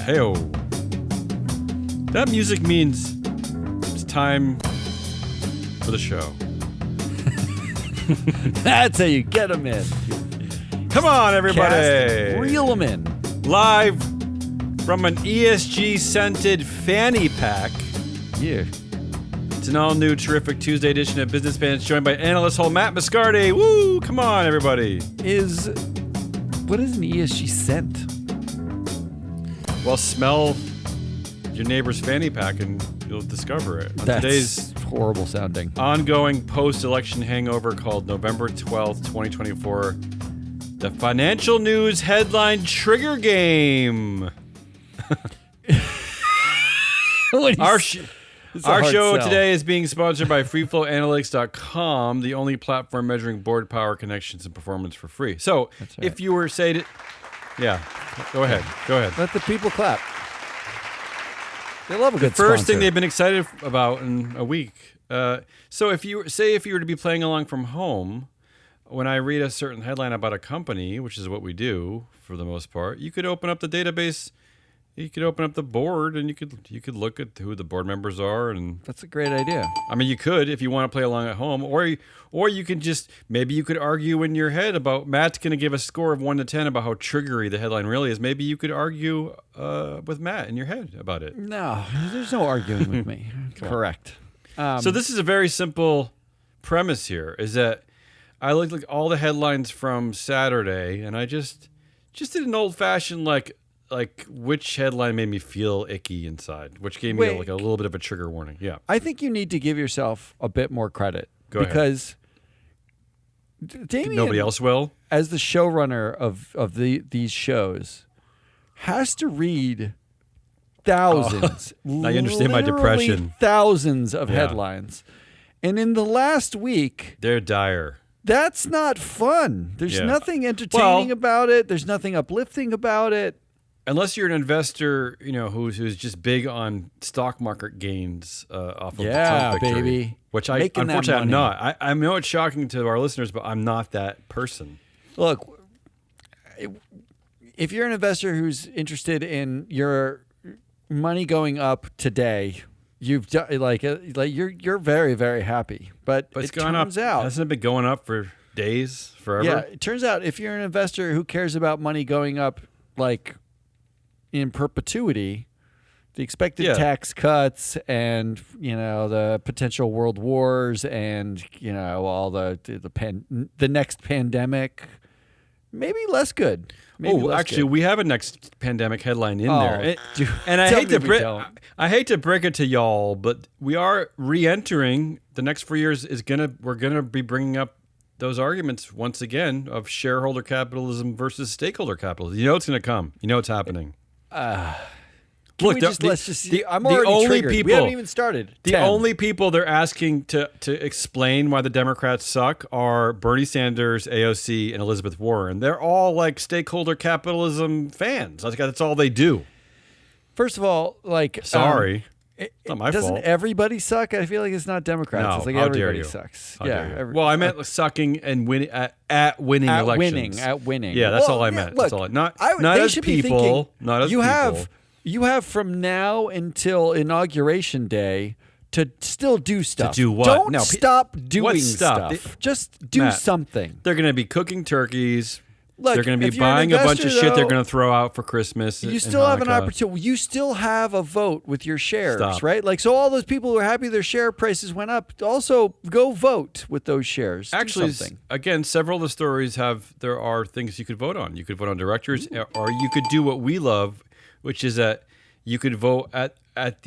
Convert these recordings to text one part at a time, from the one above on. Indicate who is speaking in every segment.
Speaker 1: Hey-o. That music means it's time for the show.
Speaker 2: That's how you get them in.
Speaker 1: Come on, everybody.
Speaker 2: Reel them in.
Speaker 1: Live from an ESG-scented fanny pack.
Speaker 2: Yeah.
Speaker 1: It's an all-new, terrific Tuesday edition of Business Fans, joined by Analyst-Hole Matt Moscardi. Woo! Come on, everybody.
Speaker 2: What is an ESG scent?
Speaker 1: Well, smell your neighbor's fanny pack and you'll discover it. On
Speaker 2: That's
Speaker 1: today's
Speaker 2: horrible sounding.
Speaker 1: ongoing post-election hangover called November 12th, 2024, the financial news headline trigger game. Our show today is being sponsored by freeflowanalytics.com, the only platform measuring board power, connections, and performance for free. So,
Speaker 2: right.
Speaker 1: if you were, say, go ahead.
Speaker 2: Let the people clap. They love a good
Speaker 1: First
Speaker 2: sponsor.
Speaker 1: thing they've been excited about in a week. So, if you were to be playing along from home, when I read a certain headline about a company, which is what we do for the most part, you could open up the database. You could open up the board, and you could look at who the board members are, and
Speaker 2: That's a great idea.
Speaker 1: I mean, you could if you want to play along at home, or you can just maybe you could argue in your head about Matt's going to give a score of 1 to 10 about how triggery the headline really is. Maybe you could argue with Matt in your head about it.
Speaker 2: No, there's no arguing with me. Correct.
Speaker 1: So this is a very simple premise here: is that I looked at all the headlines from Saturday, and I just did an old-fashioned like which headline made me feel icky inside, which gave me like a little bit of a trigger warning. Yeah.
Speaker 2: I think you need to give yourself a bit more credit.
Speaker 1: Go ahead.
Speaker 2: Because Damien,
Speaker 1: Nobody else will.
Speaker 2: as the showrunner of these shows, has to read thousands.
Speaker 1: Now you understand my
Speaker 2: literally
Speaker 1: depression.
Speaker 2: Thousands of
Speaker 1: Yeah.
Speaker 2: headlines. And in the last week,
Speaker 1: They're dire.
Speaker 2: that's not fun. There's
Speaker 1: Yeah.
Speaker 2: nothing entertaining about it. There's nothing uplifting about it.
Speaker 1: Unless you're an investor, who's just big on stock market gains off of the Trump victory,
Speaker 2: baby.
Speaker 1: which I
Speaker 2: Making that
Speaker 1: unfortunately I'm
Speaker 2: money.
Speaker 1: not. I know it's shocking to our listeners, but I'm not that person.
Speaker 2: Look, if you're an investor who's interested in your money going up today, you've done you're very, very happy. But
Speaker 1: But it's
Speaker 2: it
Speaker 1: gone up.
Speaker 2: turns out,
Speaker 1: Hasn't it been going up for days, forever?
Speaker 2: yeah, it turns out if you're an investor who cares about money going up like in perpetuity, the expected tax cuts and the potential world wars and all the next pandemic, maybe less good.
Speaker 1: Actually, we have a next pandemic headline in there,
Speaker 2: dude,
Speaker 1: and I
Speaker 2: tell
Speaker 1: hate
Speaker 2: me
Speaker 1: to
Speaker 2: we
Speaker 1: break.
Speaker 2: don't.
Speaker 1: I hate to break it to y'all, but we are re-entering the next 4 years. We're gonna be bringing up those arguments once again of shareholder capitalism versus stakeholder capitalism. You know it's gonna come. You know it's happening. Look,
Speaker 2: I'm already triggered. We haven't even started.
Speaker 1: The only people they're asking to explain why the Democrats suck are Bernie Sanders, AOC, and Elizabeth Warren. They're all like stakeholder capitalism fans. That's all they do.
Speaker 2: First of all,
Speaker 1: Sorry. It's not my fault.
Speaker 2: Doesn't everybody suck? I feel like it's not Democrats.
Speaker 1: No,
Speaker 2: It's like
Speaker 1: how dare
Speaker 2: everybody
Speaker 1: you.
Speaker 2: sucks.
Speaker 1: How dare you. Well, I meant sucking and winning at winning elections.
Speaker 2: At winning.
Speaker 1: Yeah, that's all I meant.
Speaker 2: Look,
Speaker 1: That's all. Not
Speaker 2: they
Speaker 1: as
Speaker 2: should be
Speaker 1: people.
Speaker 2: thinking,
Speaker 1: Not as
Speaker 2: you
Speaker 1: people.
Speaker 2: You have from now until Inauguration Day to still do stuff.
Speaker 1: To do what?
Speaker 2: Don't
Speaker 1: No,
Speaker 2: stop doing
Speaker 1: what stop?
Speaker 2: stuff. Just do
Speaker 1: Matt,
Speaker 2: something.
Speaker 1: They're going to be cooking turkeys.
Speaker 2: Look,
Speaker 1: they're going to
Speaker 2: if
Speaker 1: be
Speaker 2: you're an
Speaker 1: buying a bunch of
Speaker 2: investor,
Speaker 1: shit they're
Speaker 2: though,
Speaker 1: going to throw out for Christmas.
Speaker 2: You still have an opportunity. You still have a vote with your shares,
Speaker 1: Stop.
Speaker 2: right? So all those people who are happy their share prices went up, also go vote with those shares.
Speaker 1: Actually,
Speaker 2: do something.
Speaker 1: again, several of the stories there are things you could vote on. You could vote on directors, or you could do what we love, which is that you could vote at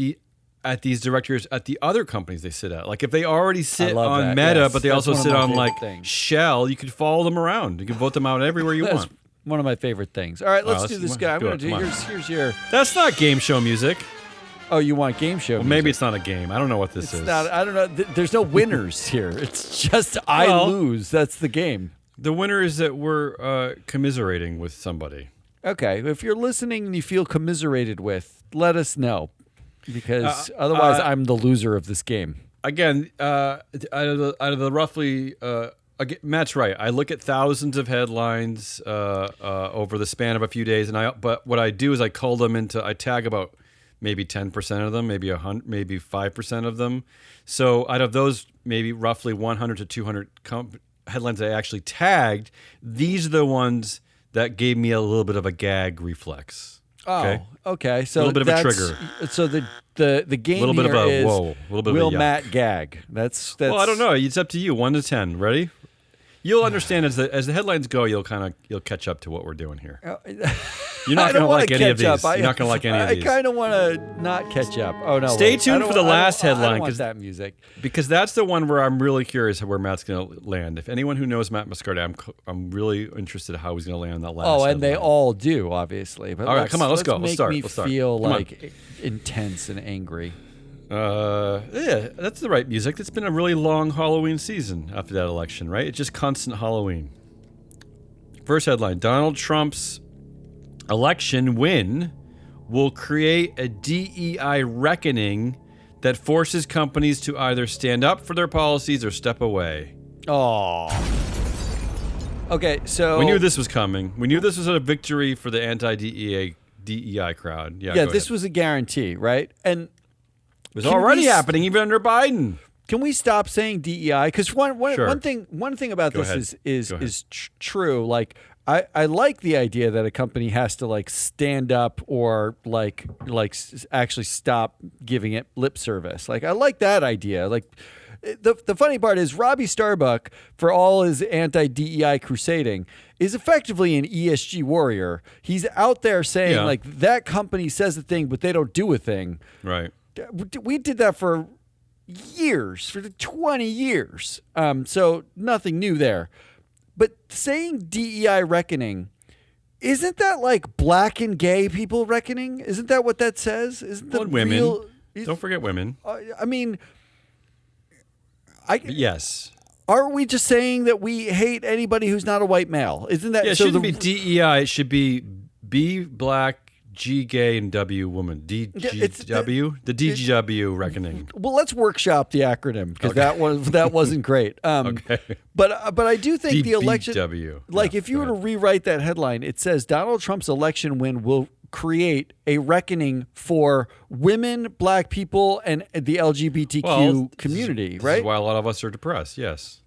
Speaker 1: these directors at the other companies they sit at. Like if they already sit on
Speaker 2: that,
Speaker 1: Meta,
Speaker 2: yes.
Speaker 1: but they
Speaker 2: That's
Speaker 1: also
Speaker 2: one of
Speaker 1: sit
Speaker 2: my
Speaker 1: on
Speaker 2: favorite
Speaker 1: like
Speaker 2: things.
Speaker 1: Shell, you could follow them around. You can vote them out everywhere you
Speaker 2: That's
Speaker 1: want.
Speaker 2: one of my favorite things. All right, let's do this, guy. I'm
Speaker 1: do
Speaker 2: going to
Speaker 1: it.
Speaker 2: do.
Speaker 1: Come on.
Speaker 2: Here's your.
Speaker 1: That's not game show music.
Speaker 2: Oh, you want game show?
Speaker 1: Well, maybe it's not a game. I don't know what this is.
Speaker 2: Not. I don't know. There's no winners here. It's just I lose. That's the game.
Speaker 1: The winner is that we're commiserating with somebody.
Speaker 2: Okay, if you're listening and you feel commiserated with, let us know, because otherwise I'm the loser of this game.
Speaker 1: Again, out of the roughly again, Matt's right. I look at thousands of headlines over the span of a few days, but what I do is I cull them I tag about maybe 10% of them, maybe 100, maybe 5% of them. So out of those, maybe roughly 100 to 200 headlines I actually tagged, these are the ones that gave me a little bit of a gag reflex.
Speaker 2: Oh, okay. So
Speaker 1: a little bit of a trigger.
Speaker 2: So the game
Speaker 1: a little bit
Speaker 2: here
Speaker 1: of a
Speaker 2: is
Speaker 1: whoa, a little bit
Speaker 2: will
Speaker 1: of a yuck.
Speaker 2: Matt gag? That's
Speaker 1: well, I don't know. It's up to you. 1 to 10. Ready? You'll understand as the headlines go. You'll catch up to what we're doing here. You're not going to like any of these. You're not going to like any of these.
Speaker 2: I kind of want to not catch up. Oh no!
Speaker 1: Stay tuned for the last headline.
Speaker 2: I don't want that music
Speaker 1: because that's the one where I'm really curious where Matt's going to land. If anyone who knows Matt Moscardi, I'm really interested in how he's going to land on that last.
Speaker 2: Oh, and
Speaker 1: headline.
Speaker 2: they all do, obviously. But
Speaker 1: all right, come on, let's go.
Speaker 2: Make
Speaker 1: Let's start.
Speaker 2: me
Speaker 1: Let's start.
Speaker 2: feel
Speaker 1: come
Speaker 2: like intense and angry.
Speaker 1: Yeah, that's the right music. It's been a really long Halloween season after that election, right? It's just constant Halloween. First headline: Donald Trump's election win will create a DEI reckoning that forces companies to either stand up for their policies or step away.
Speaker 2: Oh. Okay, so
Speaker 1: we knew this was coming. We knew this was a victory for the anti-DEI crowd. Yeah,
Speaker 2: this was a guarantee, right? And
Speaker 1: it was already happening even under Biden.
Speaker 2: Can we stop saying DEI? Because
Speaker 1: Sure.
Speaker 2: one thing about this is true. Like I like the idea that a company has to like stand up or like actually stop giving it lip service. Like I like that idea. Like the funny part is Robbie Starbuck, for all his anti-DEI crusading, is effectively an ESG warrior. He's out there saying like that company says a thing, but they don't do a thing.
Speaker 1: Right.
Speaker 2: We did that for years, for 20 years. So nothing new there. But saying DEI reckoning, isn't that like black and gay people reckoning? Isn't that what that says? Isn't that
Speaker 1: women? Don't forget women.
Speaker 2: I mean,
Speaker 1: yes.
Speaker 2: Aren't we just saying that we hate anybody who's not a white male? Isn't that?
Speaker 1: Yeah, it shouldn't be DEI. It should be B black, G gay, and W woman. DGW, the DGW reckoning.
Speaker 2: Well, let's workshop the acronym because that wasn't great.
Speaker 1: Okay.
Speaker 2: But I do think the election,
Speaker 1: DBW.
Speaker 2: like if you were to rewrite that headline, it says Donald Trump's election win will create a reckoning for women, black people, and the LGBTQ community. Right?
Speaker 1: This is why a lot of us are depressed. Yes.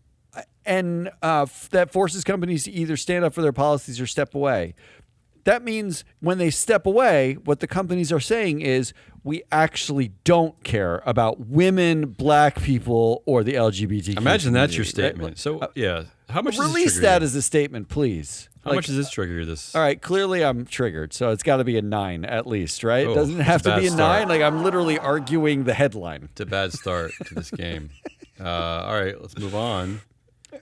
Speaker 2: And that forces companies to either stand up for their policies or step away. That means when they step away, what the companies are saying is we actually don't care about women, black people, or the LGBTQ
Speaker 1: Imagine that's your
Speaker 2: community,
Speaker 1: statement.
Speaker 2: right?
Speaker 1: So, yeah. How much
Speaker 2: Release
Speaker 1: does this
Speaker 2: that
Speaker 1: trigger
Speaker 2: as a statement, please.
Speaker 1: How much does this trigger this?
Speaker 2: All right, clearly I'm triggered, so it's got to be a 9 at least, right?
Speaker 1: Oh,
Speaker 2: Doesn't it have to be a 9?
Speaker 1: start.
Speaker 2: Like I'm literally arguing the headline.
Speaker 1: It's a bad start to this game. All right, let's move on.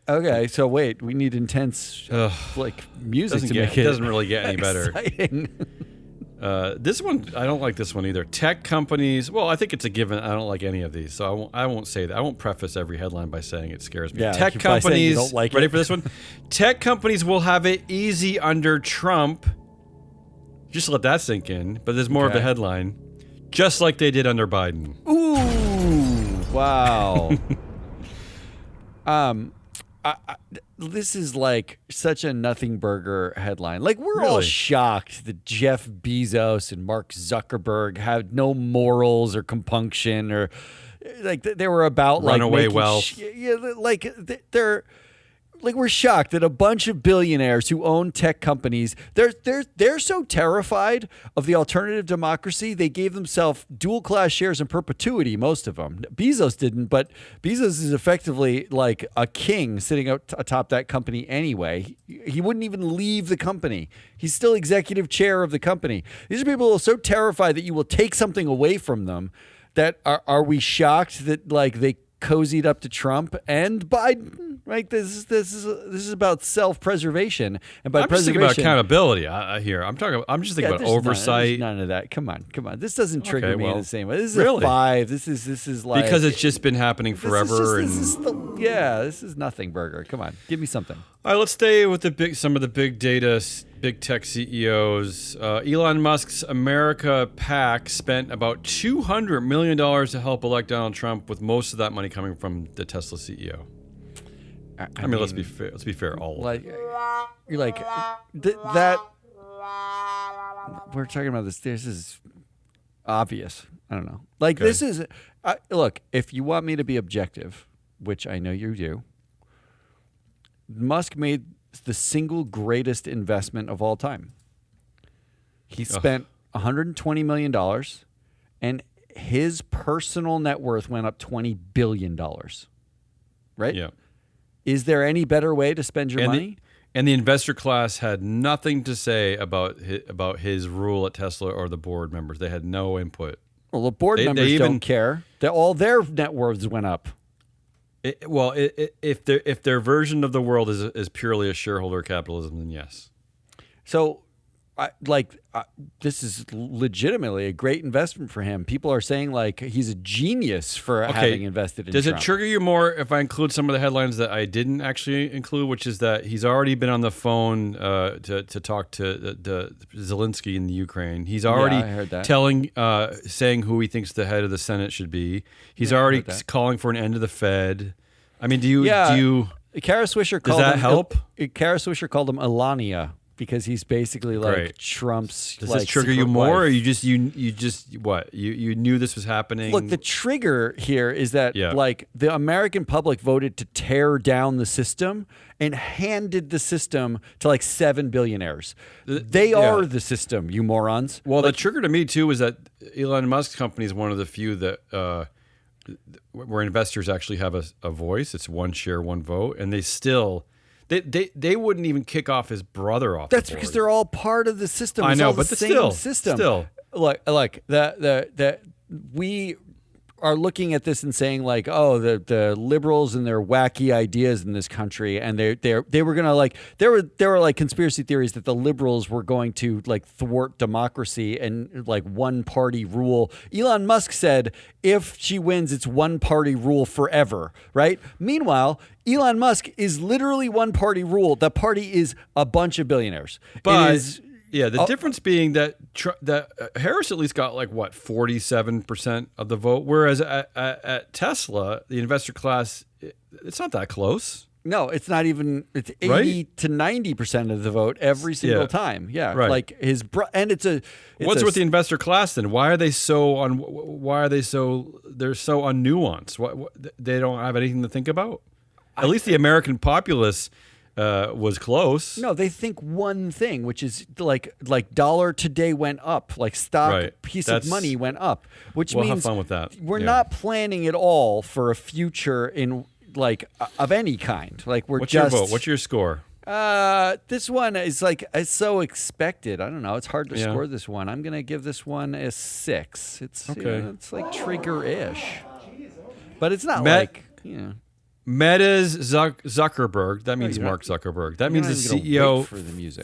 Speaker 2: Okay, so wait, we need intense like music to make it.
Speaker 1: It doesn't really get any better.
Speaker 2: Exciting.
Speaker 1: This one, I don't like this one either. Tech companies. Well, I think it's a given. I don't like any of these, so I won't say that. I won't preface every headline by saying it scares me.
Speaker 2: Yeah,
Speaker 1: tech
Speaker 2: by saying you
Speaker 1: companies.
Speaker 2: don't like
Speaker 1: Ready
Speaker 2: it.
Speaker 1: for this one? Tech companies will have it easy under Trump. Just let that sink in. But there's more of the headline. Just like they did under Biden.
Speaker 2: Ooh! Wow. This is like such a nothing burger headline. Like we're all shocked that Jeff Bezos and Mark Zuckerberg had no morals or compunction or like they were about
Speaker 1: runaway
Speaker 2: like
Speaker 1: wealth.
Speaker 2: They're like we're shocked that a bunch of billionaires who own tech companies, they're so terrified of the alternative democracy, they gave themselves dual class shares in perpetuity, most of them. Bezos didn't, but Bezos is effectively like a king sitting atop that company anyway. He wouldn't even leave the company. He's still executive chair of the company. These are people who are so terrified that you will take something away from them that are we shocked that like they cozied up to Trump and Biden? Right, this is about self-preservation, and by
Speaker 1: I'm just
Speaker 2: preservation,
Speaker 1: thinking about accountability here. I'm just thinking about oversight.
Speaker 2: None of that. Come on. This doesn't trigger me in the same way. This is
Speaker 1: really?
Speaker 2: a 5. This is like
Speaker 1: Because it's just been happening forever.
Speaker 2: This is nothing burger. Come on, give me something.
Speaker 1: All right, let's stay with some of the big data, big tech CEOs. Elon Musk's America PAC spent about $200 million to help elect Donald Trump, with most of that money coming from the Tesla CEO. I mean, let's be fair. Let's be fair. All
Speaker 2: like you're like that. We're talking about this. This is obvious. I don't know. Like this is look. If you want me to be objective, which I know you do, Musk made the single greatest investment of all time. He spent $120 million, and his personal net worth went up $20 billion. Right?
Speaker 1: Yeah.
Speaker 2: Is there any better way to spend your money?
Speaker 1: And the investor class had nothing to say about his rule at Tesla or the board members. They had no input.
Speaker 2: Well, the board members don't care. All their net worths went up.
Speaker 1: If their version of the world is purely a shareholder capitalism, then yes.
Speaker 2: So, this is legitimately a great investment for him. People are saying like he's a genius for having invested in
Speaker 1: Does
Speaker 2: Trump.
Speaker 1: it trigger you more if I include some of the headlines that I didn't actually include, which is that he's already been on the phone to talk to Zelensky in the Ukraine. He's already saying who he thinks the head of the Senate should be. He's already calling for an end to the Fed. I mean, do you?
Speaker 2: Kara Swisher
Speaker 1: does that help?
Speaker 2: Kara Swisher called him Elania. Because he's basically like Trump's.
Speaker 1: Does this trigger you more, or you knew this was happening?
Speaker 2: Look, the trigger here is that like the American public voted to tear down the system and handed the system to like 7 billionaires. They are the system, you morons.
Speaker 1: Well, the trigger to me too is that Elon Musk's company is one of the few that where investors actually have a voice. It's one share, one vote, and they still. They wouldn't even kick off his brother off.
Speaker 2: That's
Speaker 1: the board.
Speaker 2: because they're all part of the system.
Speaker 1: I
Speaker 2: it's
Speaker 1: know,
Speaker 2: all
Speaker 1: but
Speaker 2: the same system.
Speaker 1: Still,
Speaker 2: like we are looking at this and saying like, oh, the liberals and their wacky ideas in this country, and they were gonna like there were like conspiracy theories that the liberals were going to like thwart democracy and like one party rule. Elon Musk said if she wins, it's one party rule forever, right? Meanwhile, Elon Musk is literally one party rule. The party is a bunch of billionaires.
Speaker 1: But the difference being that Harris at least got like 47% of the vote, whereas at Tesla, the investor class, it's not that close.
Speaker 2: No, it's not even. It's 80 to 90% of the vote every single time. Yeah,
Speaker 1: right.
Speaker 2: Like and it's a.
Speaker 1: What's with the investor class then? Why are they so they're so unnuanced? They don't have anything to think about. At least the American populace was close.
Speaker 2: No, they think one thing, which is like dollar today went up, like stock piece of money went up, which means
Speaker 1: have fun with that.
Speaker 2: We're not planning at all for a future in like of any kind. Like
Speaker 1: What's your vote? What's your score?
Speaker 2: This one is like it's so expected. I don't know. It's hard to score this one. I'm gonna give this one a 6. It's it's like trigger-ish, but it's not
Speaker 1: Meta's Zuckerberg. That means Mark Zuckerberg. That means the CEO,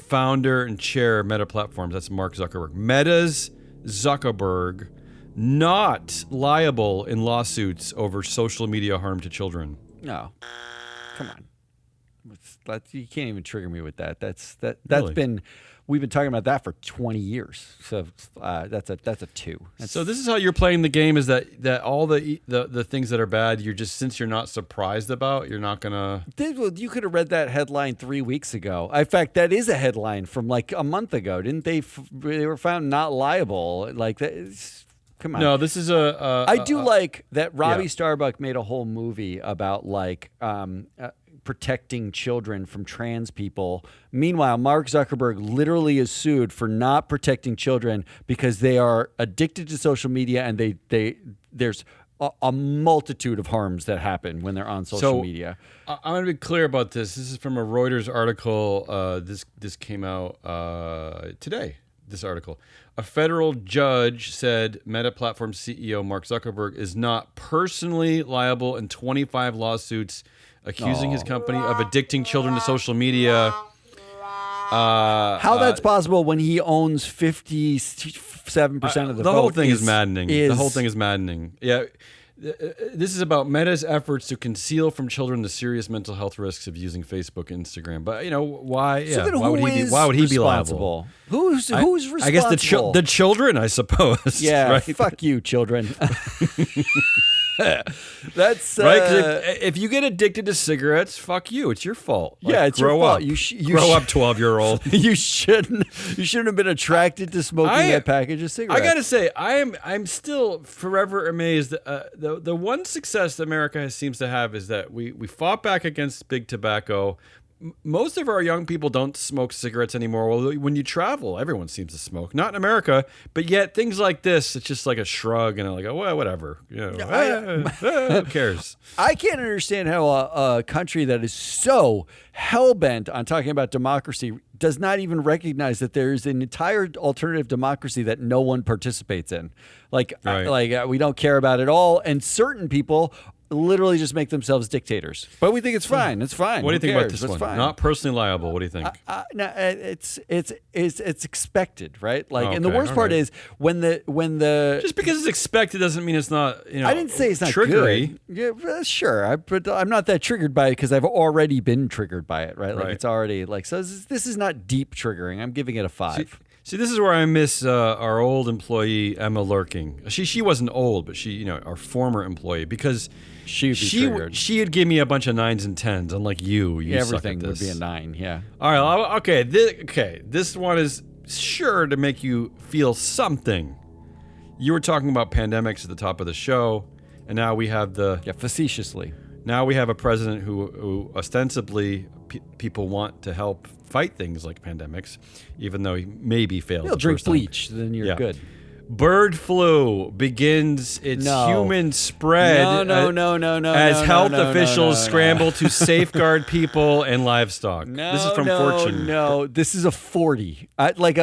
Speaker 1: founder, and chair of Meta Platforms. That's Mark Zuckerberg. Meta's Zuckerberg not liable in lawsuits over social media harm to children.
Speaker 2: No, come on. You can't even trigger me with that. That's
Speaker 1: really?
Speaker 2: been. We've been talking about that for 20 years. So that's a 2.
Speaker 1: So this is how you're playing the game: is that all the things that are bad, since you're not surprised about, you're not gonna.
Speaker 2: You could have read that headline 3 weeks ago. In fact, that is a headline from like a month ago, didn't they? They were found not liable. Like that. Come on.
Speaker 1: No, this is
Speaker 2: I do like that. Robbie Starbuck made a whole movie about like. Protecting children from trans people. Meanwhile, Mark Zuckerberg literally is sued for not protecting children because they are addicted to social media and there's a multitude of harms that happen when they're on social media.
Speaker 1: I'm going to be clear about this. This is from a Reuters article. This came out today. This article. A federal judge said Meta Platforms CEO Mark Zuckerberg is not personally liable in 25 lawsuits accusing his company of addicting children to social media.
Speaker 2: How that's possible when he owns 57% of the vote?
Speaker 1: The whole thing is maddening. The whole thing is maddening. Yeah. This is about Meta's efforts to conceal from children the serious mental health risks of using Facebook and Instagram. But why? Yeah,
Speaker 2: so
Speaker 1: why would he be liable?
Speaker 2: Who's responsible?
Speaker 1: I guess the children, I suppose.
Speaker 2: Yeah,
Speaker 1: right?
Speaker 2: fuck you, children. That's
Speaker 1: right. 'Cause if you get addicted to cigarettes, fuck you. It's your fault.
Speaker 2: Yeah, it's your
Speaker 1: grow
Speaker 2: fault.
Speaker 1: up.
Speaker 2: You
Speaker 1: grow up, 12-year-old.
Speaker 2: You shouldn't have been attracted to smoking that package of cigarettes.
Speaker 1: I gotta say, I'm still forever amazed. The one success that America seems to have is that we fought back against big tobacco. Most of our young people don't smoke cigarettes anymore. Well, when you travel, everyone seems to smoke. Not in America, but yet things like this, it's just like a shrug and like, oh, well, whatever. Who cares?
Speaker 2: I can't understand how a country that is so hell-bent on talking about democracy does not even recognize that there is an entire alternative democracy that no one participates in. Like we don't care about it all, and certain people literally just make themselves dictators. But we think it's fine. It's fine.
Speaker 1: What do you think about this
Speaker 2: It's
Speaker 1: one?
Speaker 2: fine.
Speaker 1: Not personally liable. What do you think?
Speaker 2: No, it's expected, right? Like, and the worst part is when the
Speaker 1: just because it's expected doesn't mean it's not.
Speaker 2: I didn't say it's not
Speaker 1: triggery.
Speaker 2: Good. Yeah, sure. But I'm not that triggered by it because I've already been triggered by it, right? Like it's already like so. This is not deep triggering. I'm giving it a 5.
Speaker 1: See, this is where I miss our old employee Emma Lurking. She wasn't old, but she, our former employee, because
Speaker 2: she'd be triggered.
Speaker 1: She'd give me a bunch of 9s and 10s, unlike you.
Speaker 2: Everything
Speaker 1: suck at this.
Speaker 2: would be a 9. Yeah.
Speaker 1: All right. Okay. This one is sure to make you feel something. You were talking about pandemics at the top of the show, and now we have
Speaker 2: facetiously.
Speaker 1: Now we have a president who ostensibly people want to help fight things like pandemics, even though he maybe failed.
Speaker 2: You'll drink bleach, then you're good.
Speaker 1: Bird flu begins its human spread.
Speaker 2: No.
Speaker 1: As health officials scramble to safeguard people and livestock.
Speaker 2: No,
Speaker 1: this is from Fortune.
Speaker 2: No, this is a 40. Like,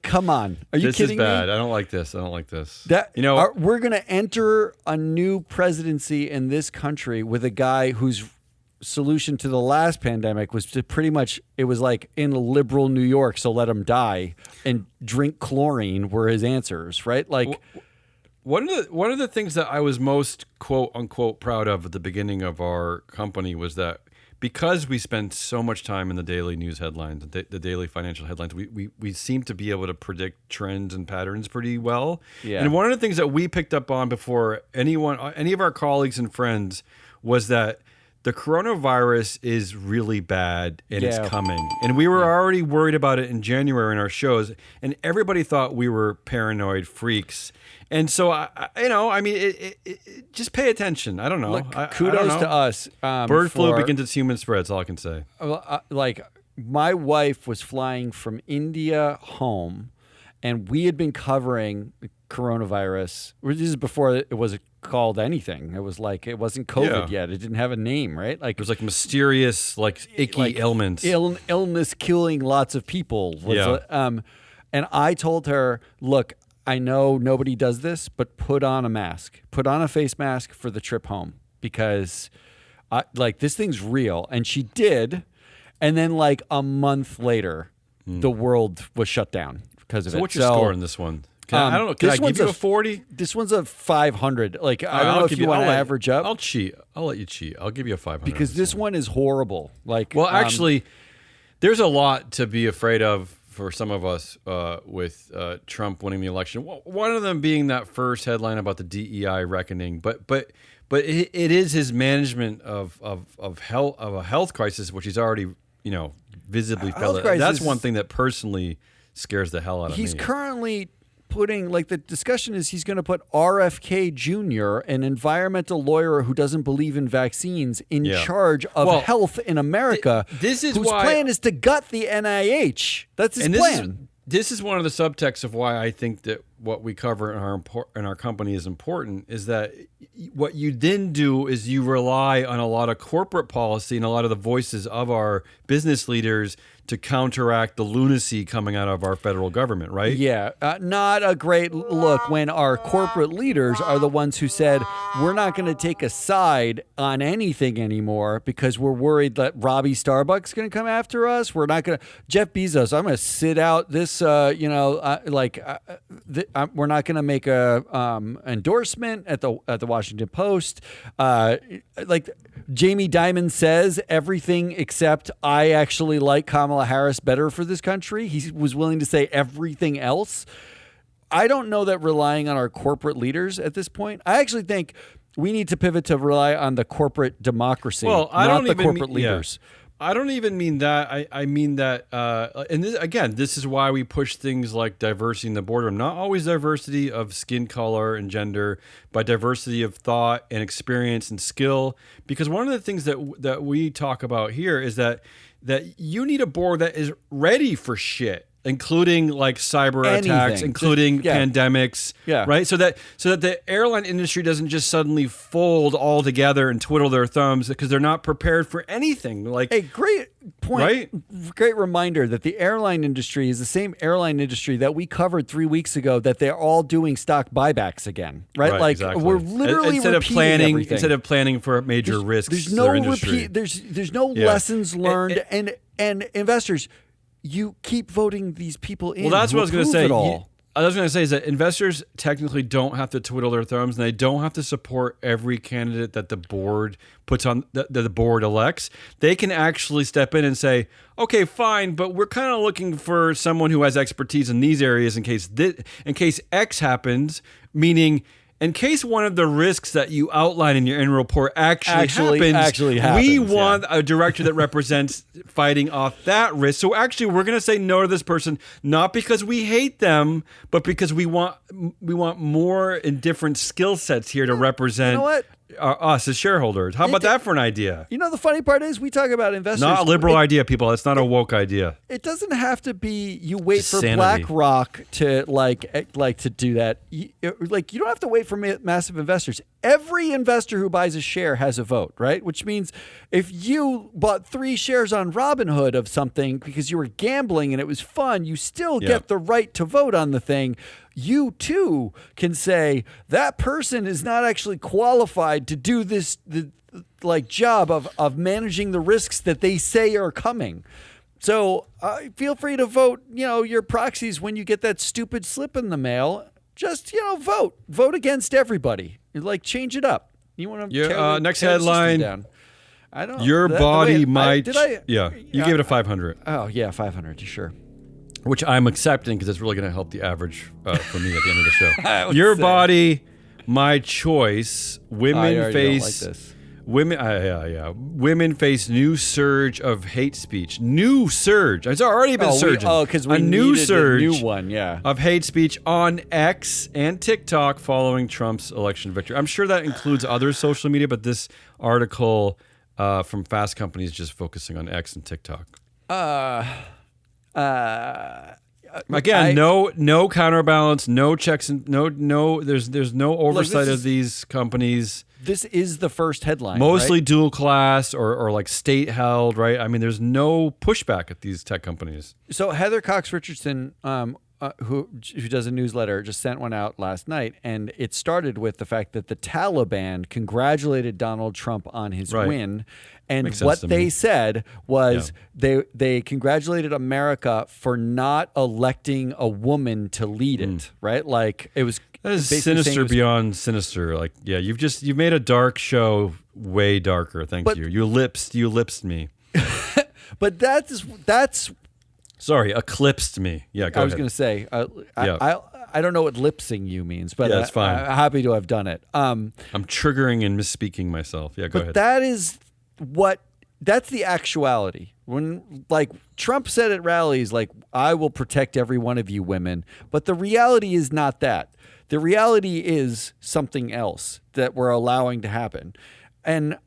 Speaker 2: come on. Are you kidding me?
Speaker 1: This is bad. I don't like this.
Speaker 2: We're going to enter a new presidency in this country with a guy whose solution to the last pandemic was to pretty much, it was like in liberal New York, so let him die, and drink chlorine were his answers, right? Like,
Speaker 1: one of the things that I was most quote unquote proud of at the beginning of our company was that because we spend so much time in the daily news headlines, the daily financial headlines, we seem to be able to predict trends and patterns pretty well. Yeah. And one of the things that we picked up on before any of our colleagues and friends was that the coronavirus is really bad and it's coming. And we were already worried about it in January in our shows, and everybody thought we were paranoid freaks. And so, just pay attention. I don't know.
Speaker 2: Look, kudos to us.
Speaker 1: Bird flu begins its human spread. That's all I can say.
Speaker 2: My wife was flying from India home, and we had been covering coronavirus. This is before it was called anything. It was like, it wasn't COVID yet. It didn't have a name, right? Like,
Speaker 1: it was like mysterious, icky ailments.
Speaker 2: Illness killing lots of people. And I told her, look, I know nobody does this, but put on a mask. Put on a face mask for the trip home because this thing's real. And she did. And then a month later, the world was shut down because of it.
Speaker 1: So what's your score in this one? I don't know. Can I give you a 40?
Speaker 2: This one's a 500. I don't know if you want to average up.
Speaker 1: I'll cheat. I'll let you cheat. I'll give you a 500.
Speaker 2: Because this one is horrible.
Speaker 1: Actually, there's a lot to be afraid of for some of us with Trump winning the election. One of them being that first headline about the DEI reckoning, but it is his management of a health crisis, which he's already visibly felt. That's one thing that personally scares the hell out of me.
Speaker 2: He's currently putting, the discussion is he's going to put RFK Jr., an environmental lawyer who doesn't believe in vaccines, in charge of health in America. Whose plan is to gut the NIH. That's his plan.
Speaker 1: This is one of the subtexts of why I think that what we cover in our company is important, is that what you then do is you rely on a lot of corporate policy and a lot of the voices of our business leaders to counteract the lunacy coming out of our federal government, right?
Speaker 2: Yeah, not a great look when our corporate leaders are the ones who said, we're not going to take a side on anything anymore because we're worried that Robbie Starbuck's going to come after us. We're not going to, Jeff Bezos, I'm going to sit out this, we're not going to make a endorsement at the Washington Post. Jamie Dimon says everything except I actually like Kamala Harris better for this country. He was willing to say everything else. I don't know that relying on our corporate leaders at this point. I actually think we need to pivot to rely on the corporate democracy, not the corporate leaders.
Speaker 1: Yeah. I don't even mean that. I mean that, and this is why we push things like diversity in the boardroom. Not always diversity of skin color and gender, but diversity of thought and experience and skill. Because one of the things that we talk about here is that you need a board that is ready for shit, including like cyber attacks, including pandemics, right? So that the airline industry doesn't just suddenly fold all together and twiddle their thumbs because they're not prepared for anything. Like
Speaker 2: a great point,
Speaker 1: right?
Speaker 2: Great reminder that the airline industry is the same airline industry that we covered 3 weeks ago. That they're all doing stock buybacks again, right? Like
Speaker 1: exactly.
Speaker 2: We're literally
Speaker 1: instead of planning for major
Speaker 2: there's,
Speaker 1: risks.
Speaker 2: There's no repeat. There's no lessons learned, and investors. You keep voting these people in.
Speaker 1: Well, that's what I was going to say. I was going to say is that investors technically don't have to twiddle their thumbs, and they don't have to support every candidate that the board puts on, that the board elects. They can actually step in and say, okay, fine, but we're kind of looking for someone who has expertise in these areas in case X happens, meaning in case one of the risks that you outline in your annual report actually happens, we want a director that represents fighting off that risk. So actually, we're going to say no to this person, not because we hate them, but because we want more and different skill sets here to represent.
Speaker 2: You know what?
Speaker 1: Us as shareholders. How about that for an idea?
Speaker 2: You know, the funny part is we talk about investors.
Speaker 1: Not a liberal idea, people. It's not a woke idea.
Speaker 2: It doesn't have to be you wait
Speaker 1: Just
Speaker 2: for
Speaker 1: sanity.
Speaker 2: BlackRock to like to do that. You don't have to wait for massive investors. Every investor who buys a share has a vote, right? Which means if you bought 3 shares on Robinhood of something because you were gambling and it was fun, you still get the right to vote on the thing. You too can say that person is not actually qualified to do this job of managing the risks that they say are coming. So feel free to vote, your proxies when you get that stupid slip in the mail. Just, vote against everybody. Change it up. You want to
Speaker 1: next headline.
Speaker 2: Down. I don't.
Speaker 1: Your body might. You gave it a 500.
Speaker 2: Oh yeah, 500. Sure.
Speaker 1: Which I'm accepting because it's really going to help the average for me at the end of the show. Your body, my choice. Women face.
Speaker 2: Don't like this.
Speaker 1: Women face new surge of hate speech. New surge. It's already been surging.
Speaker 2: Because we
Speaker 1: a new surge,
Speaker 2: a new one,
Speaker 1: of hate speech on X and TikTok following Trump's election victory. I'm sure that includes other social media, but this article from Fast Company is just focusing on X and TikTok. Again, no counterbalance, no checks, and no. There's no oversight of these companies.
Speaker 2: This is the first headline.
Speaker 1: Mostly
Speaker 2: right?
Speaker 1: dual class or like state held, right? I mean, there's no pushback at these tech companies.
Speaker 2: So Heather Cox Richardson, who does a newsletter, just sent one out last night, and it started with the fact that the Taliban congratulated Donald Trump on his win. And what they said was they congratulated America for not electing a woman to lead it, right? Like it was
Speaker 1: that is sinister beyond sinister. Like, you've made a dark show way darker. Thank you. You lipsed me.
Speaker 2: But that's
Speaker 1: sorry, eclipsed me. Yeah, go ahead.
Speaker 2: I was going to say, I don't know what lipsing you means, but
Speaker 1: that's fine.
Speaker 2: I'm happy to have done it.
Speaker 1: I'm triggering and misspeaking myself. Yeah, go ahead.
Speaker 2: That's the actuality. When Trump said at rallies, I will protect every one of you women, but the reality is not that. The reality is something else that we're allowing to happen. And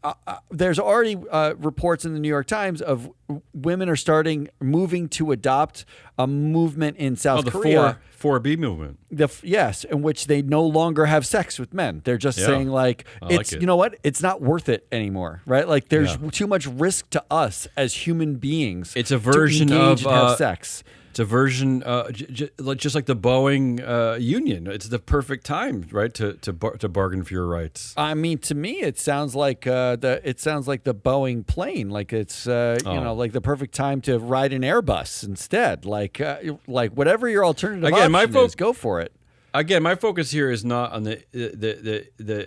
Speaker 2: there's already reports in the New York Times of women are moving to adopt a movement in South Korea.
Speaker 1: 4B movement.
Speaker 2: Yes, in which they no longer have sex with men. They're just saying you know what? It's not worth it anymore, right? Like there's too much risk to us as human beings.
Speaker 1: It's a version
Speaker 2: to engage and have sex.
Speaker 1: It's a version, just like the Boeing union. It's the perfect time, right, to bargain for your rights.
Speaker 2: I mean, to me, it sounds like the Boeing plane. Like it's like the perfect time to ride an Airbus instead. Like whatever your alternative option is, go for it.
Speaker 1: Again, my focus here is not on the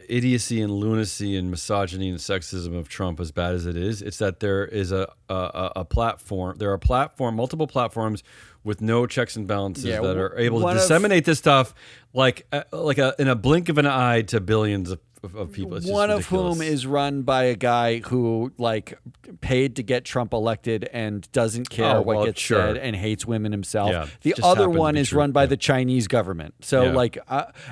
Speaker 1: idiocy and lunacy and misogyny and sexism of Trump, as bad as it is. It's that there is a platform. There are multiple platforms with no checks and balances that are able to disseminate this stuff in a blink of an eye to billions of people. It's
Speaker 2: one of whom is run by a guy who paid to get Trump elected and doesn't care what gets said and hates women himself.
Speaker 1: Yeah,
Speaker 2: the other one is run by the Chinese government. So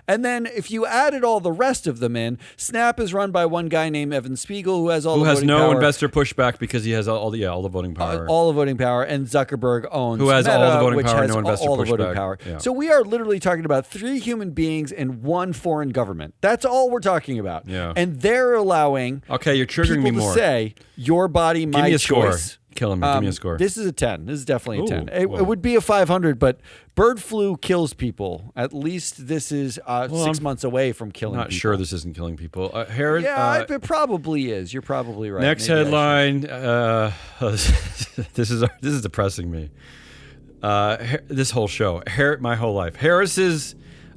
Speaker 2: and then if you added all the rest of them in, Snap is run by one guy named Evan Spiegel who has
Speaker 1: no investor pushback because he has all the voting power.
Speaker 2: All the voting power, and Zuckerberg owns
Speaker 1: who has
Speaker 2: Meta,
Speaker 1: all the voting
Speaker 2: which
Speaker 1: power,
Speaker 2: has
Speaker 1: no investor
Speaker 2: all the
Speaker 1: pushback.
Speaker 2: voting power.
Speaker 1: Yeah.
Speaker 2: So we are literally talking about 3 human beings and 1 foreign government. That's all we're talking about.
Speaker 1: Yeah.
Speaker 2: And they're allowing
Speaker 1: you're triggering me
Speaker 2: people
Speaker 1: more.
Speaker 2: to say your body, my
Speaker 1: Give me a
Speaker 2: choice.
Speaker 1: score. Killing me. Give me a score.
Speaker 2: This is a 10. This is definitely a 10.
Speaker 1: Ooh,
Speaker 2: It would be a 500, but bird flu kills people. At least this is 6 months away from killing people.
Speaker 1: Not sure this isn't killing people. Harris,
Speaker 2: it probably is. You're probably right.
Speaker 1: Next
Speaker 2: Maybe
Speaker 1: headline. This is depressing me. This whole show. My whole life. Harris's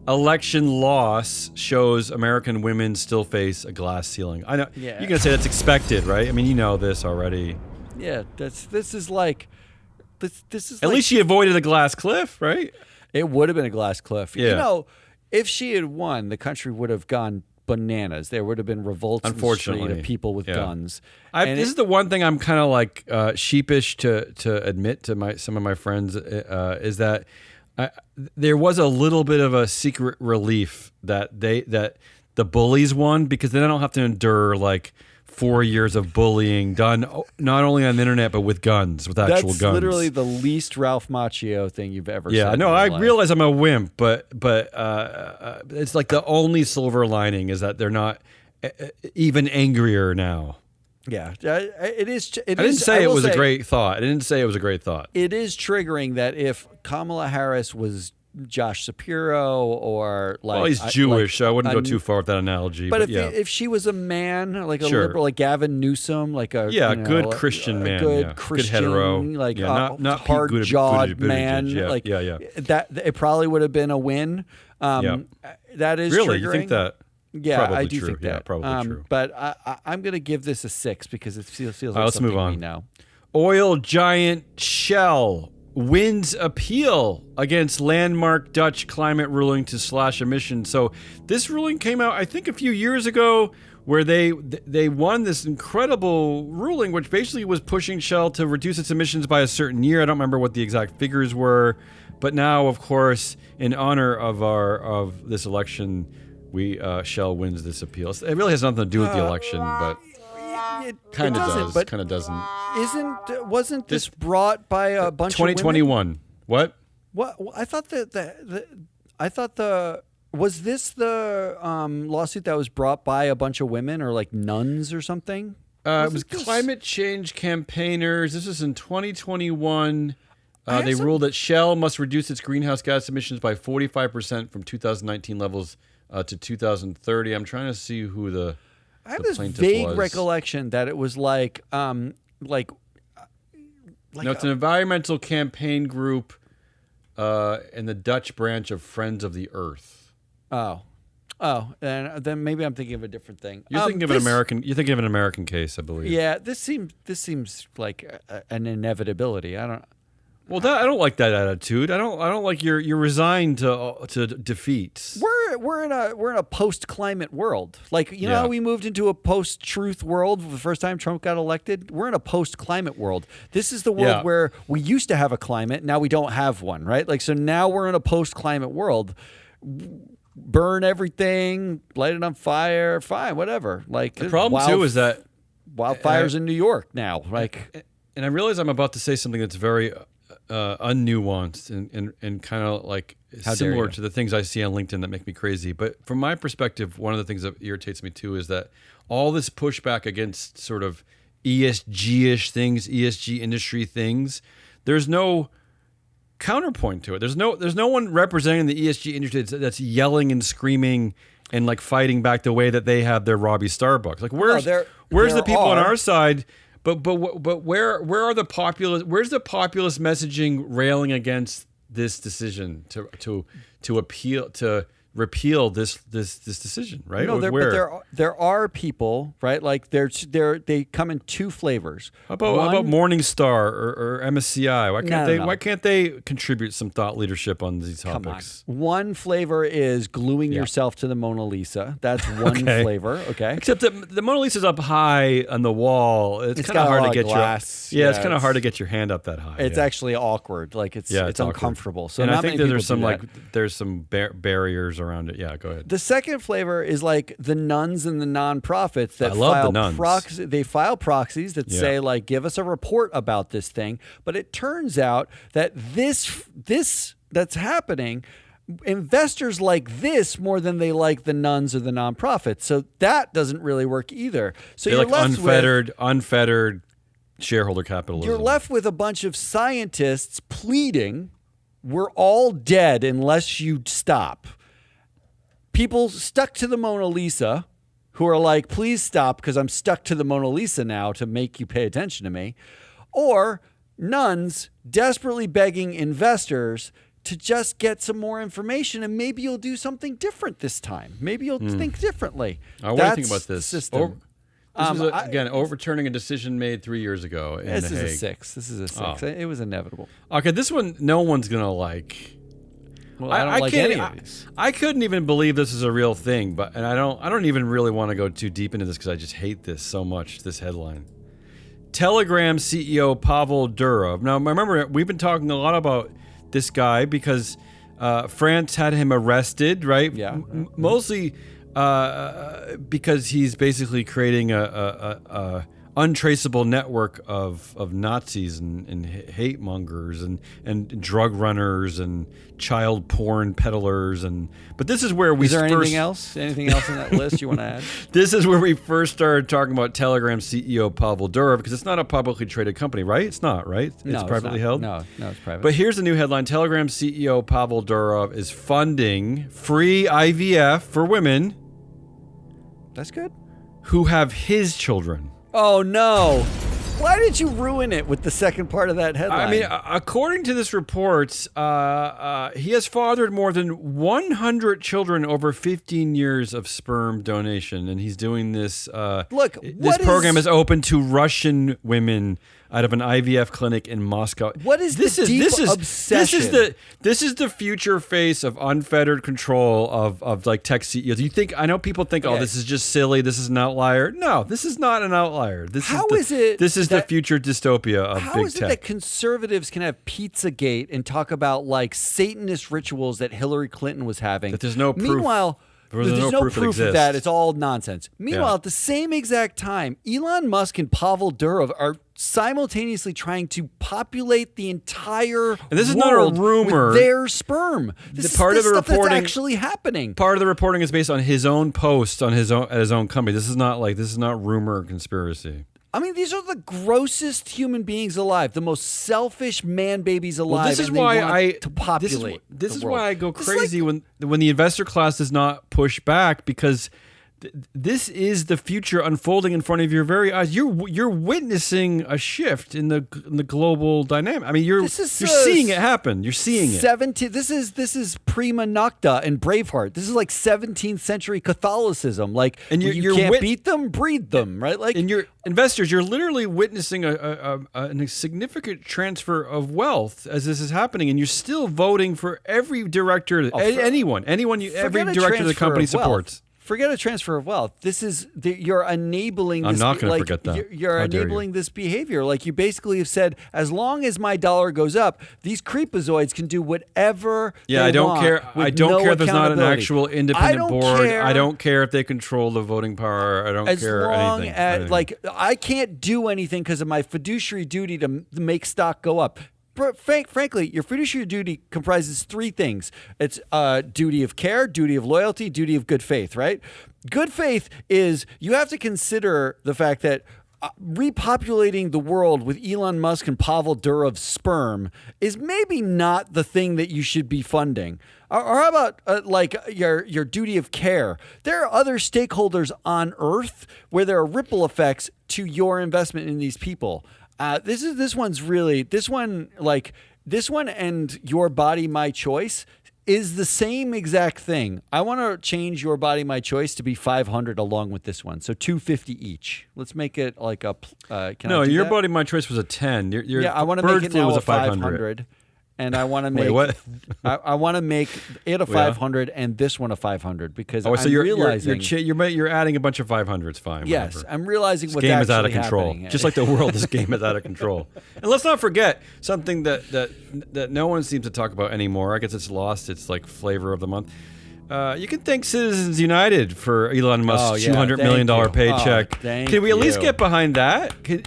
Speaker 1: election loss shows American women still face a glass ceiling. I know you're gonna say that's expected, right? I mean, you know this already.
Speaker 2: Yeah, this is like.
Speaker 1: At least she avoided a glass cliff, right?
Speaker 2: It would have been a glass cliff.
Speaker 1: Yeah.
Speaker 2: You know, if she had won, the country would have gone bananas. There would have been revolts in the street of people with guns.
Speaker 1: This is the one thing I'm kind of sheepish to admit to some of my friends is that there was a little bit of a secret relief that the bullies won, because then I don't have to endure 4 years of bullying done not only on the internet but with guns, with actual guns.
Speaker 2: That's literally the least Ralph Macchio thing you've ever said.
Speaker 1: Yeah, no, I realize I'm a wimp, but it's the only silver lining is that they're not even angrier now.
Speaker 2: Yeah, it is.
Speaker 1: I didn't say it was a great thought. It is
Speaker 2: triggering that if Kamala Harris was Josh Shapiro or
Speaker 1: he's Jewish, so I wouldn't go too far with that analogy.
Speaker 2: But if she was a man, a liberal, like Gavin Newsom,
Speaker 1: good Christian man,
Speaker 2: good Christian,
Speaker 1: good hetero, not
Speaker 2: hard-jawed man, that it probably would have been a win. That is
Speaker 1: really
Speaker 2: triggering.
Speaker 1: You think that?
Speaker 2: Yeah,
Speaker 1: probably
Speaker 2: I do
Speaker 1: true.
Speaker 2: think that.
Speaker 1: Yeah, probably true.
Speaker 2: But I'm going to give this a 6 because it feels like
Speaker 1: let's
Speaker 2: something
Speaker 1: move on.
Speaker 2: we know.
Speaker 1: Oil giant Shell wins appeal against landmark Dutch climate ruling to slash emissions. So this ruling came out, I think, a few years ago, where they won this incredible ruling, which basically was pushing Shell to reduce its emissions by a certain year. I don't remember what the exact figures were, but now, of course, in honor of this election, Shell wins this appeal. It really has nothing to do with the election, but
Speaker 2: it
Speaker 1: kind of does.
Speaker 2: But
Speaker 1: kind of doesn't.
Speaker 2: Wasn't this brought by a bunch of
Speaker 1: 2021? What?
Speaker 2: What? I thought was this the lawsuit that was brought by a bunch of women or nuns or something?
Speaker 1: It was climate change campaigners. This is in 2021. They ruled that Shell must reduce its greenhouse gas emissions by 45% from 2019 levels to 2030. I'm trying to see who the
Speaker 2: I have this vague recollection that it was no,
Speaker 1: it's an environmental campaign group in the Dutch branch of Friends of the Earth.
Speaker 2: Oh, and then maybe I'm thinking of a different thing.
Speaker 1: You're thinking of an American. You're thinking of an American case, I believe.
Speaker 2: Yeah, this seems like an inevitability. I
Speaker 1: don't like that attitude. I don't like you're resigned to defeats.
Speaker 2: We're in a post-climate world. You know how we moved into a post-truth world the first time Trump got elected? We're in a post-climate world. This is the world where we used to have a climate, now we don't have one, right? So now we're in a post-climate world. Burn everything, light it on fire, fine, whatever. The
Speaker 1: problem too is that
Speaker 2: wildfires in New York now.
Speaker 1: And I realize I'm about to say something that's very unnuanced and kind of similar to the things I see on LinkedIn that make me crazy. But from my perspective, one of the things that irritates me too is that all this pushback against sort of ESG-ish things, ESG industry things, there's no counterpoint to it. There's no one representing the ESG industry that's yelling and screaming and fighting back the way that they have their Robbie Starbucks. Where's the people on our side? But where are the populist? Where's the populist messaging railing against this decision to appeal to repeal this decision, right?
Speaker 2: No, but there are people, right? Like they come in two flavors.
Speaker 1: How about Morningstar or MSCI? Why can't they contribute some thought leadership on these topics?
Speaker 2: Come on. One flavor is gluing yourself to the Mona Lisa. That's one flavor. Okay.
Speaker 1: Except that the Mona Lisa's up high on the wall. It's kind of hard to get
Speaker 2: glass.
Speaker 1: it's kind of hard to get your hand up that high.
Speaker 2: It's actually awkward. Like it's uncomfortable. So
Speaker 1: and I think that there's some barriers around it. Yeah, go ahead.
Speaker 2: The second flavor is like the nuns and the nonprofits that they file proxies that say like, give us a report about this thing. But it turns out that this that's happening, investors like this more than they like the nuns or the nonprofits. So that doesn't really work either. So
Speaker 1: you're
Speaker 2: left
Speaker 1: unfettered shareholder capitalism.
Speaker 2: You're left with a bunch of scientists pleading, we're all dead unless you stop. People stuck to the Mona Lisa who are like, please stop because I'm stuck to the Mona Lisa now to make you pay attention to me. Or nuns desperately begging investors to just get some more information and maybe you'll do something different this time. Maybe you'll think differently.
Speaker 1: I want to think about this. System. This is, again, overturning a decision made 3 years ago in The Hague.
Speaker 2: This is a 6. It was inevitable.
Speaker 1: Okay, this one no one's going to like.
Speaker 2: Well, I don't like any of these.
Speaker 1: I couldn't even believe this is a real thing, and I don't even really want to go too deep into this because I just hate this so much, this headline. Telegram CEO Pavel Durov. Now, remember, we've been talking a lot about this guy because France had him arrested, right?
Speaker 2: Yeah.
Speaker 1: Mostly because he's basically creating a untraceable network of Nazis and hate mongers and drug runners and child porn peddlers but this is where we
Speaker 2: anything else in that list you want to add?
Speaker 1: This is where we first started talking about Telegram CEO Pavel Durov because it's not a publicly traded company, right? It's not, right? It's privately held?
Speaker 2: No, it's private.
Speaker 1: But here's the new headline. Telegram CEO Pavel Durov is funding free IVF for women.
Speaker 2: That's good.
Speaker 1: Who have his children.
Speaker 2: Oh, no. Why did you ruin it with the second part of that headline?
Speaker 1: I mean, according to this report, he has fathered more than 100 children over 15 years of sperm donation, and he's doing this. This program is open to Russian women out of an IVF clinic in Moscow.
Speaker 2: What is this obsession?
Speaker 1: This is the future face of unfettered control of like tech CEOs. I know people think, this is just silly. This is an outlier. No, this is not an outlier. This is the future dystopia of big tech.
Speaker 2: How is it that conservatives can have Pizzagate and talk about like Satanist rituals that Hillary Clinton was having?
Speaker 1: That there's no proof.
Speaker 2: Meanwhile, there's no proof of that. It's all nonsense. Meanwhile, at the same exact time, Elon Musk and Pavel Durov are simultaneously trying to populate the entire
Speaker 1: and this is not a rumor.
Speaker 2: With their sperm. This is stuff that's actually happening.
Speaker 1: Part of the reporting is based on his own post at his own company. This is not rumor or conspiracy.
Speaker 2: I mean, these are the grossest human beings alive, the most selfish man babies alive.
Speaker 1: Well, this is why
Speaker 2: to populate.
Speaker 1: This is why I go crazy when the investor class does not push back because this is the future unfolding in front of your very eyes. You're witnessing a shift in the global dynamic. I mean, you're seeing it happen. You're seeing it.
Speaker 2: This is prima nocta and Braveheart. This is like 17th century Catholicism. Like, and you can't beat them, breed them, right? Like,
Speaker 1: and you're investors. You're literally witnessing a significant transfer of wealth as this is happening, and you're still voting for every director, every director the company supports.
Speaker 2: Forget a transfer of wealth. You're enabling this.
Speaker 1: I'm not going to forget that.
Speaker 2: You're enabling this behavior. Like you basically have said, as long as my dollar goes up, these creepazoids can do whatever they want.
Speaker 1: I don't care. I don't care if there's not an actual independent board.
Speaker 2: I
Speaker 1: don't care if they control the voting power. I don't care anything.
Speaker 2: As long as, I can't do anything because of my fiduciary duty to make stock go up. Frankly, your fiduciary duty comprises three things. It's duty of care, duty of loyalty, duty of good faith, right? Good faith is you have to consider the fact that repopulating the world with Elon Musk and Pavel Durov's sperm is maybe not the thing that you should be funding. Or how about your duty of care? There are other stakeholders on Earth where there are ripple effects to your investment in these people. This one and Your Body, My Choice is the same exact thing. I want to change Your Body, My Choice to be $500 along with this one. So $250 each. Let's make it like a.
Speaker 1: Your Body, My Choice was a 10.
Speaker 2: I want to make it now a 500. And I want to make.
Speaker 1: Wait, what?
Speaker 2: I want to make it a 500 and this one a 500 because I'm realizing
Speaker 1: you're adding a bunch of 500s. Fine.
Speaker 2: Yes,
Speaker 1: whatever.
Speaker 2: I'm realizing
Speaker 1: this
Speaker 2: what's
Speaker 1: game
Speaker 2: actually
Speaker 1: is out of control.
Speaker 2: happening.
Speaker 1: Just like the world, this game is out of control. And let's not forget something that no one seems to talk about anymore. I guess it's lost its like flavor of the month. You can thank Citizens United for Elon Musk's $200 million paycheck. Can we at least get behind that? Can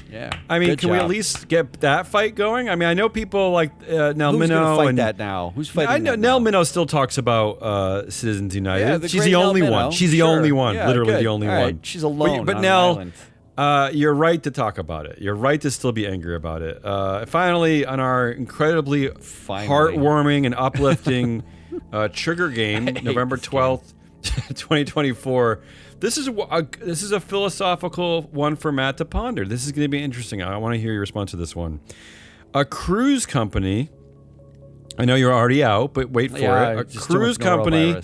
Speaker 1: we at least get that fight going? I mean, I know people like Nell
Speaker 2: Who's
Speaker 1: Minow.
Speaker 2: Who's fight that now? Who's fighting
Speaker 1: I know
Speaker 2: that
Speaker 1: Nell
Speaker 2: now?
Speaker 1: Minow still talks about Citizens United.
Speaker 2: Yeah,
Speaker 1: She's the only one. She's the only one.
Speaker 2: Yeah,
Speaker 1: literally
Speaker 2: good.
Speaker 1: the only
Speaker 2: All right.
Speaker 1: one.
Speaker 2: She's alone
Speaker 1: But
Speaker 2: on
Speaker 1: Nell,
Speaker 2: an island.
Speaker 1: you're right to talk about it. You're right to still be angry about it. Finally, on our incredibly heartwarming and uplifting Trigger game, November 12th, 2024. This is a philosophical one for Matt to ponder. This is going to be interesting. I want to hear your response to this one. A cruise company, I know you're already out, but wait for it. A cruise company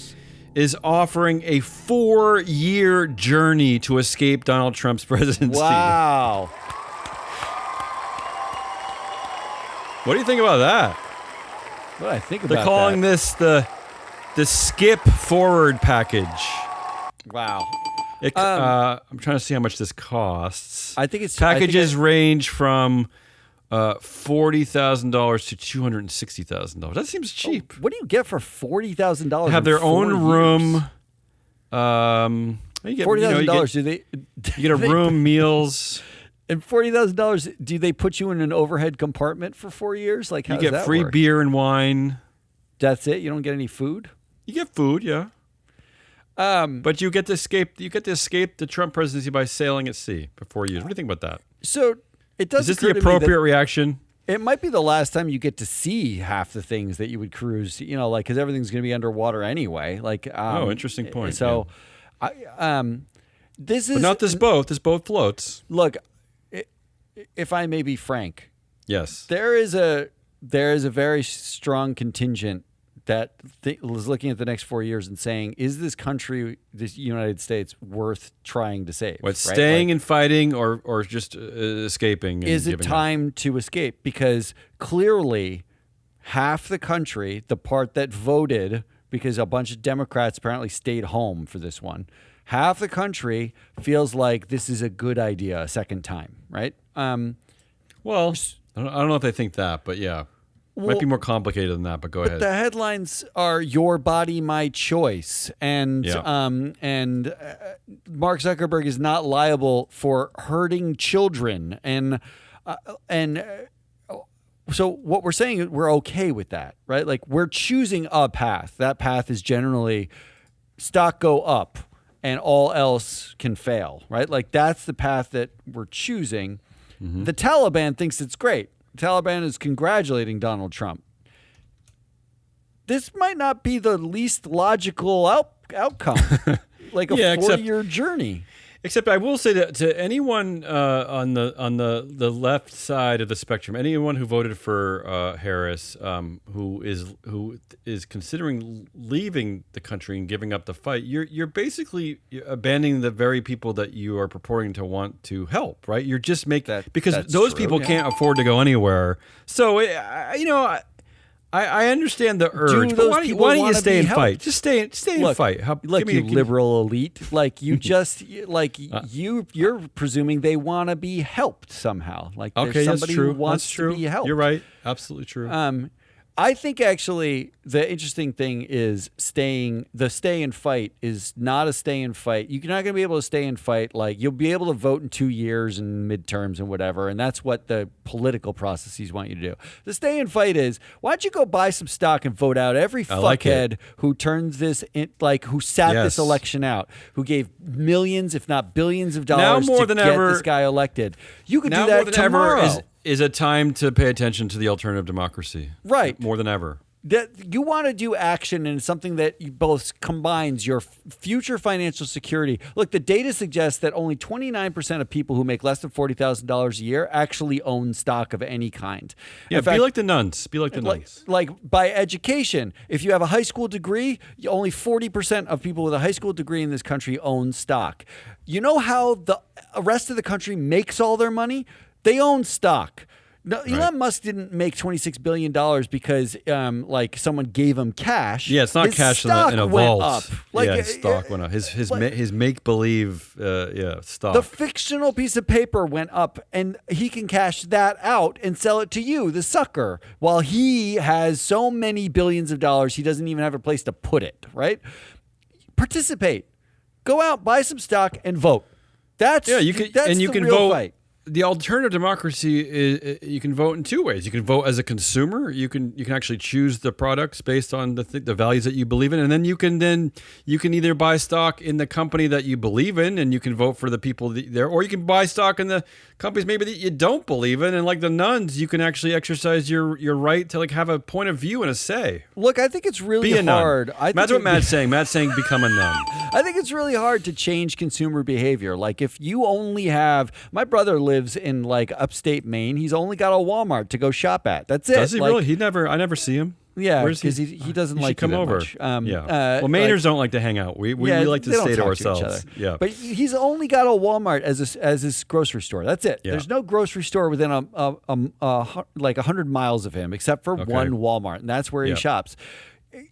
Speaker 1: is offering a 4-year journey to escape Donald Trump's presidency.
Speaker 2: Wow.
Speaker 1: What do you think about that?
Speaker 2: What do I think about
Speaker 1: They're calling this the skip forward package.
Speaker 2: Wow.
Speaker 1: I'm trying to see how much this costs.
Speaker 2: I think it's
Speaker 1: packages range from $40,000 to $260,000. That seems cheap.
Speaker 2: What do you get for $40,000?
Speaker 1: Have their own room. You get
Speaker 2: $40,000. Do they?
Speaker 1: You get a room, meals.
Speaker 2: And $40,000. Do they put you in an overhead compartment for 4 years? Like how
Speaker 1: you get free beer and wine.
Speaker 2: That's it. You don't get any food.
Speaker 1: You get food, yeah. But you get to escape. You get to escape the Trump presidency by sailing at sea for 4 years. What do you think about that?
Speaker 2: So it does.
Speaker 1: Is this the appropriate reaction?
Speaker 2: It might be the last time you get to see half the things that you would cruise. Because everything's going to be underwater anyway.
Speaker 1: Interesting point.
Speaker 2: So, this is
Speaker 1: not this boat. This boat floats.
Speaker 2: Look, if I may be frank,
Speaker 1: yes,
Speaker 2: there is a very strong contingent that was looking at the next 4 years and saying, is this country, this United States, worth trying to save?
Speaker 1: What, staying and fighting or just escaping? And
Speaker 2: is it time to escape? Because clearly half the country, the part that voted, because a bunch of Democrats apparently stayed home for this one, half the country feels like this is a good idea a second time, right?
Speaker 1: Well, I don't know if they think that, but yeah. Might be more complicated than that, but go ahead.
Speaker 2: The headlines are "Your Body, My Choice," and Mark Zuckerberg is not liable for hurting children, and so what we're saying is we're okay with that, right? Like we're choosing a path. That path is generally stock go up, and all else can fail, right? Like that's the path that we're choosing. Mm-hmm. The Taliban thinks it's great. Taliban is congratulating Donald Trump. This might not be the least logical outcome, like a 4-year journey.
Speaker 1: Except I will say that to anyone on the left side of the spectrum, anyone who voted for Harris, who is considering leaving the country and giving up the fight, you're basically abandoning the very people that you are purporting to want to help, right? You're just because those people can't afford to go anywhere. So I understand the urge, but why don't you stay and fight? Just stay and fight.
Speaker 2: You liberal elite, like you just you're presuming they want to be helped somehow. Like there's somebody who wants to be helped.
Speaker 1: You're right, absolutely true.
Speaker 2: I think actually the interesting thing is stay and fight is not a stay and fight. You're not going to be able to stay and fight. Like you'll be able to vote in 2 years and midterms and whatever. And that's what the political processes want you to do. The stay and fight is, why don't you go buy some stock and vote out every fuckhead who turns this in, who sat this election out, who gave millions, if not billions of dollars to get this guy elected. You could do that tomorrow.
Speaker 1: Is a time to pay attention to the alternative democracy.
Speaker 2: Right.
Speaker 1: More than ever.
Speaker 2: That you want to do action and something that both combines your future financial security. Look, the data suggests that only 29% of people who make less than $40,000 a year actually own stock of any kind.
Speaker 1: Yeah, be like the nuns. Be like the nuns.
Speaker 2: Like by education, if you have a high school degree, only 40% of people with a high school degree in this country own stock. You know how the rest of the country makes all their money? They own stock. No, Elon Musk didn't make $26 billion because like someone gave him cash.
Speaker 1: Yeah, it's not
Speaker 2: his
Speaker 1: cash
Speaker 2: stock
Speaker 1: in a
Speaker 2: went
Speaker 1: vault.
Speaker 2: Up. Like,
Speaker 1: his stock went up. His make-believe stock.
Speaker 2: The fictional piece of paper went up, and he can cash that out and sell it to you, the sucker, while he has so many billions of dollars he doesn't even have a place to put it, right? Participate. Go out, buy some stock, and vote. That's the real
Speaker 1: vote.
Speaker 2: fight.
Speaker 1: The alternative democracy is you can vote in two ways. You can vote as a consumer. You can actually choose the products based on the values that you believe in, and then you can either buy stock in the company that you believe in, and you can vote for the people there, or you can buy stock in the companies maybe that you don't believe in, and like the nuns, you can actually exercise your right to like have a point of view and a say.
Speaker 2: Look, I think it's really hard.
Speaker 1: That's what Matt's saying. Matt's saying become a nun.
Speaker 2: I think it's really hard to change consumer behavior. Like if you only have, my brother lives in like upstate Maine. He's only got a Walmart to go shop at. That's it.
Speaker 1: Does he really? I never see him.
Speaker 2: Yeah, because he doesn't like
Speaker 1: come over.
Speaker 2: Much.
Speaker 1: Well, Mainers don't like to hang out. We like to stay to ourselves. Yeah,
Speaker 2: but he's only got a Walmart as his grocery store. That's it. Yeah. There's no grocery store within like 100 miles of him, except for one Walmart, and that's where he shops.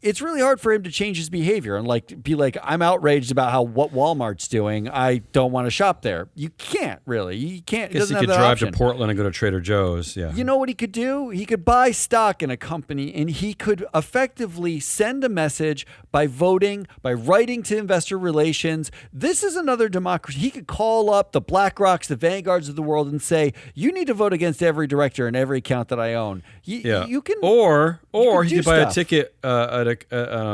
Speaker 2: It's really hard for him to change his behavior and like be like, I'm outraged about what Walmart's doing. I don't want to shop there. You can't really. You can't.
Speaker 1: I guess he could drive to Portland and go to Trader Joe's. Yeah.
Speaker 2: You know what he could do? He could buy stock in a company, and he could effectively send a message by voting, by writing to investor relations. This is another democracy. He could call up the BlackRocks, the Vanguards of the world, and say, you need to vote against every director and every account that I own. You can.
Speaker 1: Or he could buy a ticket on a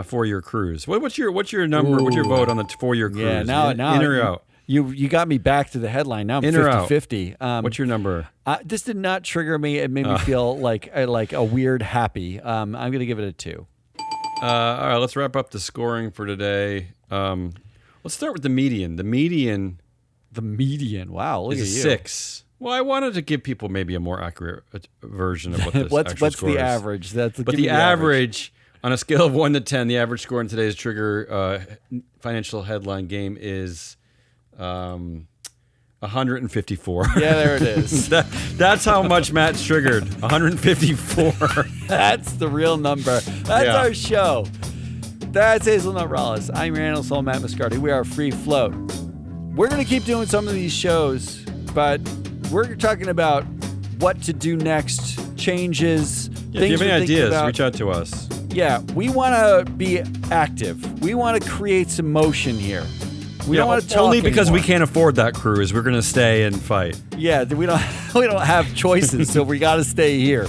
Speaker 1: 4-year cruise. What's your number? Ooh. What's your vote on the 4-year cruise?
Speaker 2: Yeah, now
Speaker 1: in or out?
Speaker 2: You got me back to the headline. Now I'm 50-50.
Speaker 1: What's your number?
Speaker 2: This did not trigger me. It made me feel like a weird happy. I'm going to give it a 2.
Speaker 1: All right, let's wrap up the scoring for today. Let's start with the median. The median.
Speaker 2: Wow, look at you.
Speaker 1: 6. Well, I wanted to give people maybe a more accurate version of what this actual score is.
Speaker 2: What's the average?
Speaker 1: But the average, on a scale of 1 to 10, the average score in today's Trigger financial headline game is 154.
Speaker 2: Yeah, there it is.
Speaker 1: That's how much Matt's triggered. 154.
Speaker 2: That's the real number. That's our show. That's Hazelnut Rallis. I'm your Analyst-Hole Matt Moscardi. We are Free Float. We're going to keep doing some of these shows, but we're talking about what to do next, changes, things
Speaker 1: if you have any ideas,
Speaker 2: about.
Speaker 1: Reach out to us.
Speaker 2: Yeah, we want to be active. We want to create some motion here. We don't want to talk
Speaker 1: only because
Speaker 2: anymore.
Speaker 1: we can't afford that cruise. We're going to stay and fight.
Speaker 2: Yeah, we don't have choices, so we got to stay here.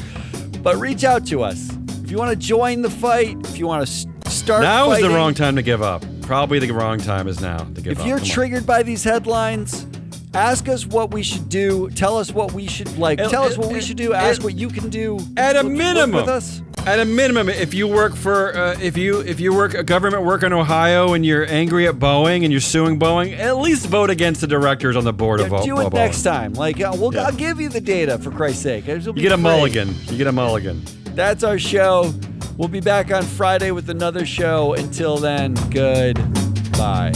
Speaker 2: But reach out to us. If you want to join the fight, if you want to start
Speaker 1: Now
Speaker 2: fighting,
Speaker 1: is the wrong time to give up. Probably the wrong time is now to give up.
Speaker 2: If you're triggered by these headlines, ask us what we should do. Tell us what we should like. Tell us what we should do. Ask what you can do.
Speaker 1: At a minimum,
Speaker 2: with us.
Speaker 1: At a minimum, if you work for if you work a government work in Ohio and you're angry at Boeing and you're suing Boeing, at least vote against the directors on the board of Boeing.
Speaker 2: Do it next time. Like I'll give you the data for Christ's sake.
Speaker 1: You get a mulligan. You get a mulligan.
Speaker 2: That's our show. We'll be back on Friday with another show. Until then, goodbye.